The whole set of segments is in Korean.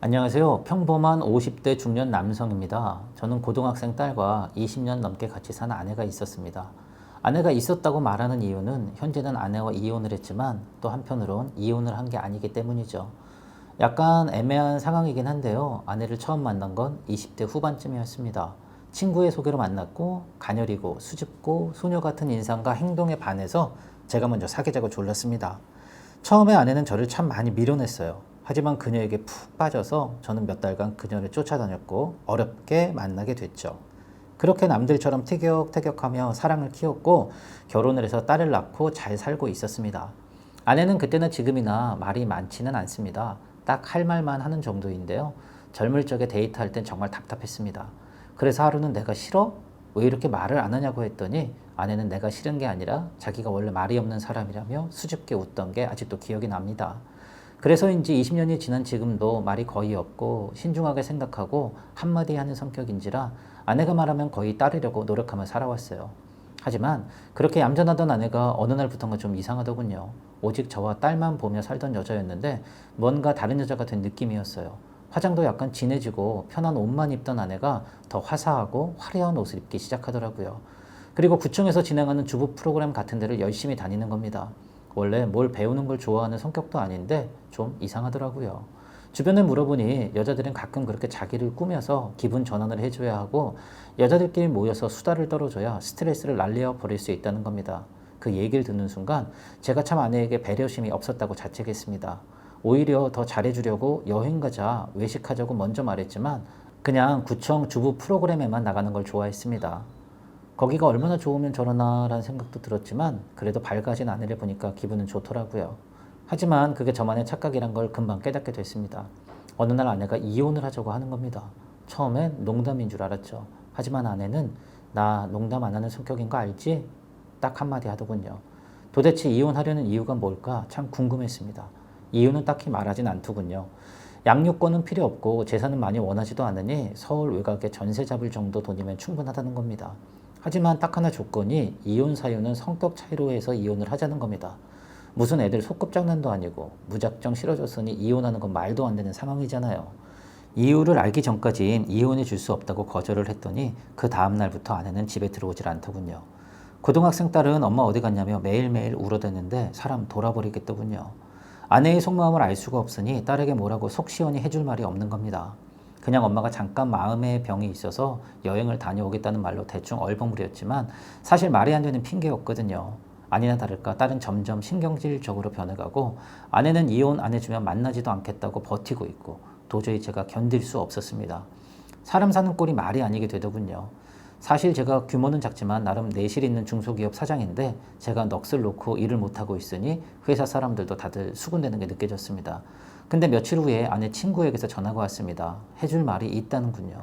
안녕하세요. 평범한 50대 중년 남성입니다. 저는 고등학생 딸과 20년 넘게 같이 산 아내가 있었습니다. 아내가 있었다고 말하는 이유는 현재는 아내와 이혼을 했지만 또 한편으론 이혼을 한 게 아니기 때문이죠. 약간 애매한 상황이긴 한데요. 아내를 처음 만난 건 20대 후반쯤이었습니다. 친구의 소개로 만났고 가녀리고 수줍고 소녀 같은 인상과 행동에 반해서 제가 먼저 사귀자고 졸랐습니다. 처음에 아내는 저를 참 많이 밀어냈어요. 하지만 그녀에게 푹 빠져서 저는 몇 달간 그녀를 쫓아다녔고 어렵게 만나게 됐죠. 그렇게 남들처럼 티격태격하며 사랑을 키웠고 결혼을 해서 딸을 낳고 잘 살고 있었습니다. 아내는 그때나 지금이나 말이 많지는 않습니다. 딱 할 말만 하는 정도인데요. 젊을 적에 데이트할 땐 정말 답답했습니다. 그래서 하루는 내가 싫어? 왜 이렇게 말을 안 하냐고 했더니 아내는 내가 싫은 게 아니라 자기가 원래 말이 없는 사람이라며 수줍게 웃던 게 아직도 기억이 납니다. 그래서인지 20년이 지난 지금도 말이 거의 없고 신중하게 생각하고 한마디 하는 성격인지라 아내가 말하면 거의 따르려고 노력하며 살아왔어요. 하지만 그렇게 얌전하던 아내가 어느 날부터가 좀 이상하더군요. 오직 저와 딸만 보며 살던 여자였는데 뭔가 다른 여자가 된 느낌이었어요. 화장도 약간 진해지고 편한 옷만 입던 아내가 더 화사하고 화려한 옷을 입기 시작하더라고요. 그리고 구청에서 진행하는 주부 프로그램 같은 데를 열심히 다니는 겁니다. 원래 뭘 배우는 걸 좋아하는 성격도 아닌데 좀 이상하더라고요. 주변에 물어보니 여자들은 가끔 그렇게 자기를 꾸며서 기분 전환을 해줘야 하고 여자들끼리 모여서 수다를 떨어줘야 스트레스를 날려 버릴 수 있다는 겁니다. 그 얘기를 듣는 순간 제가 참 아내에게 배려심이 없었다고 자책했습니다. 오히려 더 잘해주려고 여행 가자, 외식하자고 먼저 말했지만 그냥 구청 주부 프로그램에만 나가는 걸 좋아했습니다. 거기가 얼마나 좋으면 저러나 라는 생각도 들었지만 그래도 밝아진 아내를 보니까 기분은 좋더라고요. 하지만 그게 저만의 착각이란 걸 금방 깨닫게 됐습니다. 어느 날 아내가 이혼을 하자고 하는 겁니다. 처음엔 농담인 줄 알았죠. 하지만 아내는 나 농담 안 하는 성격인 거 알지? 딱 한마디 하더군요. 도대체 이혼하려는 이유가 뭘까 참 궁금했습니다. 이유는 딱히 말하진 않더군요. 양육권은 필요 없고 재산은 많이 원하지도 않으니 서울 외곽에 전세 잡을 정도 돈이면 충분하다는 겁니다. 하지만 딱 하나 조건이 이혼 사유는 성격 차이로 해서 이혼을 하자는 겁니다. 무슨 애들 소꿉장난도 아니고 무작정 싫어졌으니 이혼하는 건 말도 안 되는 상황이잖아요. 이유를 알기 전까진 이혼해 줄 수 없다고 거절을 했더니 그 다음 날부터 아내는 집에 들어오질 않더군요. 고등학생 딸은 엄마 어디 갔냐며 매일매일 울어대는데 사람 돌아버리겠더군요. 아내의 속마음을 알 수가 없으니 딸에게 뭐라고 속 시원히 해줄 말이 없는 겁니다. 그냥 엄마가 잠깐 마음의 병이 있어서 여행을 다녀오겠다는 말로 대충 얼버무렸지만 사실 말이 안 되는 핑계였거든요. 아니나 다를까 딸은 점점 신경질적으로 변해가고 아내는 이혼 안 해주면 만나지도 않겠다고 버티고 있고 도저히 제가 견딜 수 없었습니다. 사람 사는 꼴이 말이 아니게 되더군요. 사실 제가 규모는 작지만 나름 내실 있는 중소기업 사장인데 제가 넋을 놓고 일을 못하고 있으니 회사 사람들도 다들 수군대는 게 느껴졌습니다. 근데 며칠 후에 아내 친구에게서 전화가 왔습니다. 해줄 말이 있다는군요.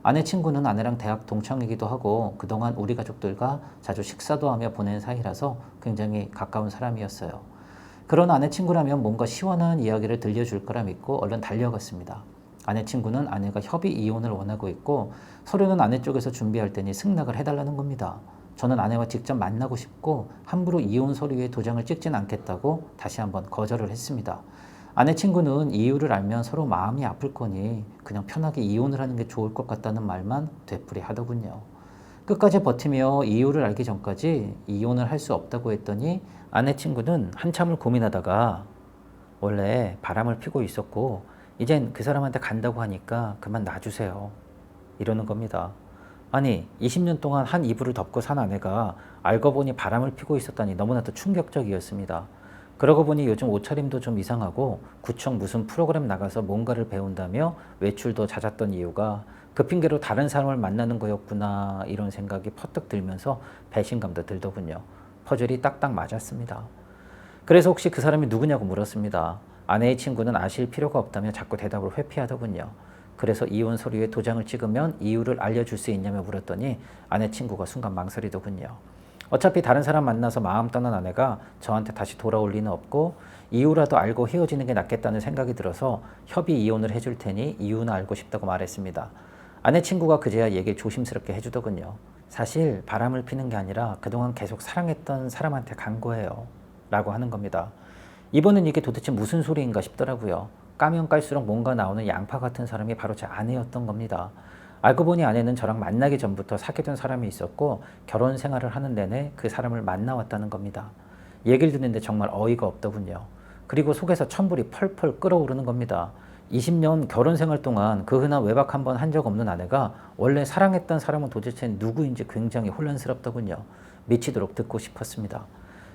아내 친구는 아내랑 대학 동창이기도 하고 그동안 우리 가족들과 자주 식사도 하며 보낸 사이라서 굉장히 가까운 사람이었어요. 그런 아내 친구라면 뭔가 시원한 이야기를 들려줄 거라 믿고 얼른 달려갔습니다. 아내 친구는 아내가 협의 이혼을 원하고 있고 서류는 아내 쪽에서 준비할 테니 승낙을 해달라는 겁니다. 저는 아내와 직접 만나고 싶고 함부로 이혼 서류에 도장을 찍진 않겠다고 다시 한번 거절을 했습니다. 아내 친구는 이유를 알면 서로 마음이 아플 거니 그냥 편하게 이혼을 하는 게 좋을 것 같다는 말만 되풀이 하더군요. 끝까지 버티며 이유를 알기 전까지 이혼을 할 수 없다고 했더니 아내 친구는 한참을 고민하다가 원래 바람을 피고 있었고 이젠 그 사람한테 간다고 하니까 그만 놔주세요. 이러는 겁니다. 아니 20년 동안 한 이불을 덮고 산 아내가 알고 보니 바람을 피고 있었다니 너무나도 충격적이었습니다. 그러고 보니 요즘 옷차림도 좀 이상하고 구청 무슨 프로그램 나가서 뭔가를 배운다며 외출도 잦았던 이유가 그 핑계로 다른 사람을 만나는 거였구나 이런 생각이 퍼뜩 들면서 배신감도 들더군요. 퍼즐이 딱딱 맞았습니다. 그래서 혹시 그 사람이 누구냐고 물었습니다. 아내의 친구는 아실 필요가 없다며 자꾸 대답을 회피하더군요. 그래서 이혼 서류에 도장을 찍으면 이유를 알려줄 수 있냐며 물었더니 아내 친구가 순간 망설이더군요. 어차피 다른 사람 만나서 마음 떠난 아내가 저한테 다시 돌아올 리는 없고 이유라도 알고 헤어지는 게 낫겠다는 생각이 들어서 협의 이혼을 해줄 테니 이유는 알고 싶다고 말했습니다. 아내 친구가 그제야 얘기를 조심스럽게 해주더군요. 사실 바람을 피는 게 아니라 그동안 계속 사랑했던 사람한테 간 거예요. 라고 하는 겁니다. 이번엔 이게 도대체 무슨 소리인가 싶더라고요. 까면 깔수록 뭔가 나오는 양파 같은 사람이 바로 제 아내였던 겁니다. 알고 보니 아내는 저랑 만나기 전부터 사귀던 사람이 있었고 결혼 생활을 하는 내내 그 사람을 만나왔다는 겁니다. 얘기를 듣는데 정말 어이가 없더군요. 그리고 속에서 천불이 펄펄 끓어오르는 겁니다. 20년 결혼 생활 동안 그 흔한 외박 한 번 한 적 없는 아내가 원래 사랑했던 사람은 도대체 누구인지 굉장히 혼란스럽더군요. 미치도록 듣고 싶었습니다.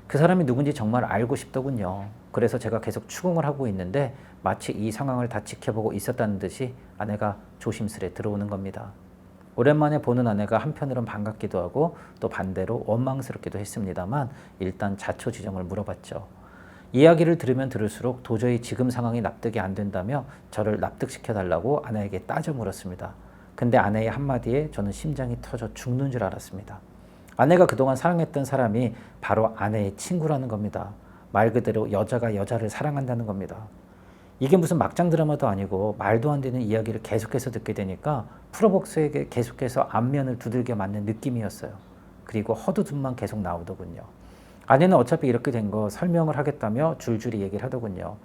그 사람이 누군지 정말 알고 싶더군요. 그래서 제가 계속 추궁을 하고 있는데 마치 이 상황을 다 지켜보고 있었다는 듯이 아내가 조심스레 들어오는 겁니다. 오랜만에 보는 아내가 한편으론 반갑기도 하고 또 반대로 원망스럽기도 했습니다만 일단 자초지종을 물어봤죠. 이야기를 들으면 들을수록 도저히 지금 상황이 납득이 안 된다며 저를 납득시켜달라고 아내에게 따져 물었습니다. 근데 아내의 한마디에 저는 심장이 터져 죽는 줄 알았습니다. 아내가 그동안 사랑했던 사람이 바로 아내의 친구라는 겁니다. 말 그대로 여자가 여자를 사랑한다는 겁니다. 이게 무슨 막장 드라마도 아니고 말도 안 되는 이야기를 계속해서 듣게 되니까 프로복스에게 계속해서 안면을 두들겨 맞는 느낌이었어요. 그리고 헛웃음만 계속 나오더군요. 아내는 어차피 이렇게 된 거 설명을 하겠다며 줄줄이 얘기를 하더군요.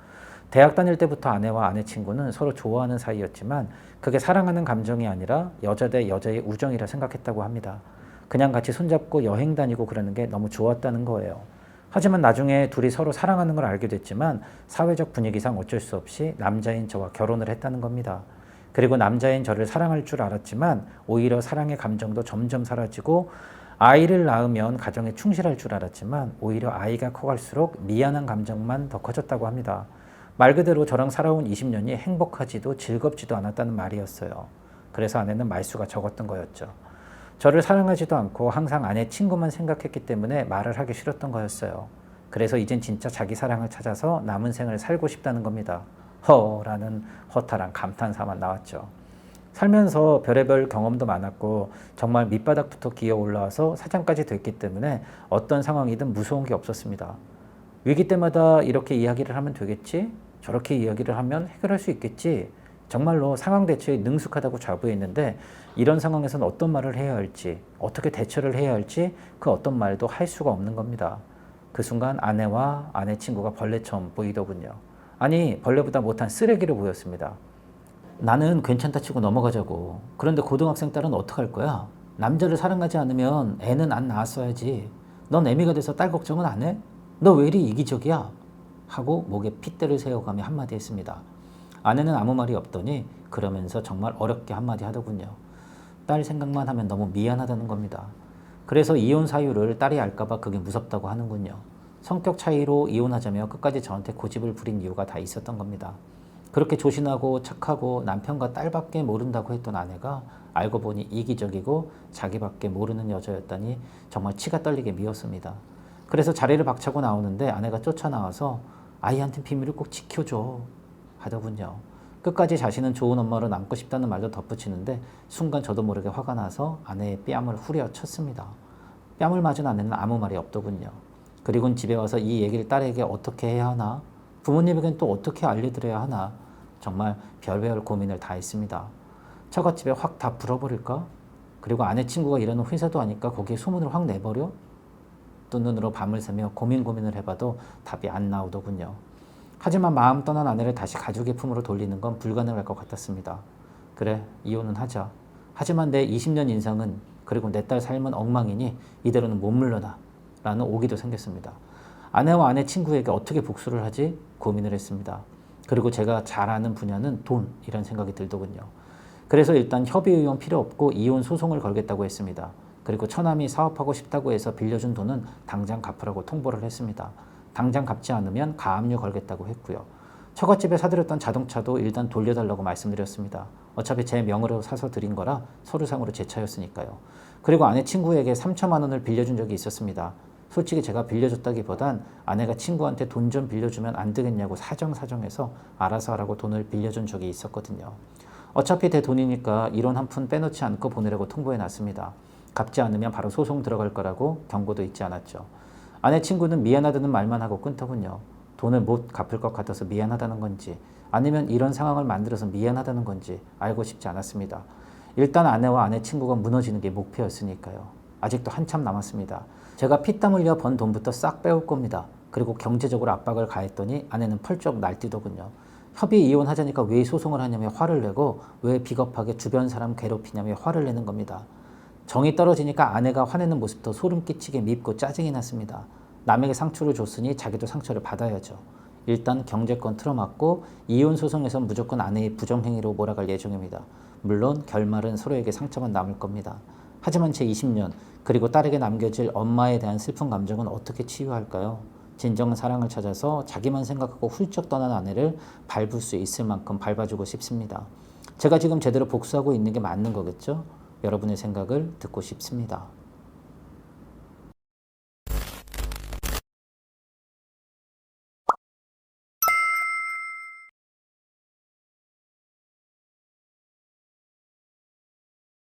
대학 다닐 때부터 아내와 아내 친구는 서로 좋아하는 사이였지만 그게 사랑하는 감정이 아니라 여자 대 여자의 우정이라 생각했다고 합니다. 그냥 같이 손잡고 여행 다니고 그러는 게 너무 좋았다는 거예요. 하지만 나중에 둘이 서로 사랑하는 걸 알게 됐지만 사회적 분위기상 어쩔 수 없이 남자인 저와 결혼을 했다는 겁니다. 그리고 남자인 저를 사랑할 줄 알았지만 오히려 사랑의 감정도 점점 사라지고 아이를 낳으면 가정에 충실할 줄 알았지만 오히려 아이가 커갈수록 미안한 감정만 더 커졌다고 합니다. 말 그대로 저랑 살아온 20년이 행복하지도 즐겁지도 않았다는 말이었어요. 그래서 아내는 말수가 적었던 거였죠. 저를 사랑하지도 않고 항상 아내 친구만 생각했기 때문에 말을 하기 싫었던 거였어요. 그래서 이젠 진짜 자기 사랑을 찾아서 남은 생을 살고 싶다는 겁니다. 허라는 허탈한 감탄사만 나왔죠. 살면서 별의별 경험도 많았고 정말 밑바닥부터 기어 올라와서 사장까지 됐기 때문에 어떤 상황이든 무서운 게 없었습니다. 위기 때마다 이렇게 이야기를 하면 되겠지? 저렇게 이야기를 하면 해결할 수 있겠지? 정말로 상황 대처에 능숙하다고 자부했는데 이런 상황에서는 어떤 말을 해야 할지, 어떻게 대처를 해야 할지 그 어떤 말도 할 수가 없는 겁니다. 그 순간 아내와 아내 친구가 벌레처럼 보이더군요. 아니, 벌레보다 못한 쓰레기로 보였습니다. 나는 괜찮다 치고 넘어가자고. 그런데 고등학생 딸은 어떡할 거야? 남자를 사랑하지 않으면 애는 안 낳았어야지. 넌 애미가 돼서 딸 걱정은 안 해? 너 왜 이리 이기적이야? 하고 목에 핏대를 세워가며 한마디 했습니다. 아내는 아무 말이 없더니 그러면서 정말 어렵게 한마디 하더군요. 딸 생각만 하면 너무 미안하다는 겁니다. 그래서 이혼 사유를 딸이 알까봐 그게 무섭다고 하는군요. 성격 차이로 이혼하자며 끝까지 저한테 고집을 부린 이유가 다 있었던 겁니다. 그렇게 조신하고 착하고 남편과 딸밖에 모른다고 했던 아내가 알고 보니 이기적이고 자기밖에 모르는 여자였다니 정말 치가 떨리게 미웠습니다. 그래서 자리를 박차고 나오는데 아내가 쫓아나와서 아이한테 비밀을 꼭 지켜줘 하더군요. 끝까지 자신은 좋은 엄마로 남고 싶다는 말도 덧붙이는데 순간 저도 모르게 화가 나서 아내의 뺨을 후려쳤습니다. 뺨을 맞은 아내는 아무 말이 없더군요. 그리고는 집에 와서 이 얘기를 딸에게 어떻게 해야 하나? 부모님에겐 또 어떻게 알려드려야 하나? 정말 별별 고민을 다 했습니다. 처갓집에 확 다 불어버릴까? 그리고 아내 친구가 일하는 회사도 아니까 거기에 소문을 확 내버려? 뜬 눈으로 밤을 새며 고민을 해봐도 답이 안 나오더군요. 하지만 마음 떠난 아내를 다시 가족의 품으로 돌리는 건 불가능할 것 같았습니다. 그래, 이혼은 하자. 하지만 내 20년 인생은 그리고 내 딸 삶은 엉망이니 이대로는 못 물러나 라는 오기도 생겼습니다. 아내와 아내 친구에게 어떻게 복수를 하지? 고민을 했습니다. 그리고 제가 잘 아는 분야는 돈이라는 생각이 들더군요. 그래서 일단 협의의원 필요 없고 이혼 소송을 걸겠다고 했습니다. 그리고 처남이 사업하고 싶다고 해서 빌려준 돈은 당장 갚으라고 통보를 했습니다. 당장 갚지 않으면 가압류 걸겠다고 했고요. 처갓집에 사들였던 자동차도 일단 돌려달라고 말씀드렸습니다. 어차피 제 명의로 사서 드린 거라 서류상으로 제 차였으니까요. 그리고 아내 친구에게 3천만 원을 빌려준 적이 있었습니다. 솔직히 제가 빌려줬다기보단 아내가 친구한테 돈 좀 빌려주면 안 되겠냐고 사정해서 알아서 하라고 돈을 빌려준 적이 있었거든요. 어차피 내 돈이니까 이론 한 푼 빼놓지 않고 보내라고 통보해놨습니다. 갚지 않으면 바로 소송 들어갈 거라고 경고도 잊지 않았죠. 아내 친구는 미안하다는 말만 하고 끊더군요. 돈을 못 갚을 것 같아서 미안하다는 건지 아니면 이런 상황을 만들어서 미안하다는 건지 알고 싶지 않았습니다. 일단 아내와 아내 친구가 무너지는 게 목표였으니까요. 아직도 한참 남았습니다. 제가 피땀 흘려 번 돈부터 싹 빼올 겁니다. 그리고 경제적으로 압박을 가했더니 아내는 펄쩍 날뛰더군요. 협의 이혼하자니까 왜 소송을 하냐며 화를 내고 왜 비겁하게 주변 사람 괴롭히냐며 화를 내는 겁니다. 정이 떨어지니까 아내가 화내는 모습도 소름 끼치게 밉고 짜증이 났습니다. 남에게 상처를 줬으니 자기도 상처를 받아야죠. 일단 경제권 틀어막고 이혼 소송에선 무조건 아내의 부정행위로 몰아갈 예정입니다. 물론 결말은 서로에게 상처만 남을 겁니다. 하지만 제 20년 그리고 딸에게 남겨질 엄마에 대한 슬픈 감정은 어떻게 치유할까요? 진정한 사랑을 찾아서 자기만 생각하고 훌쩍 떠난 아내를 밟을 수 있을 만큼 밟아주고 싶습니다. 제가 지금 제대로 복수하고 있는 게 맞는 거겠죠? 여러분의 생각을 듣고 싶습니다.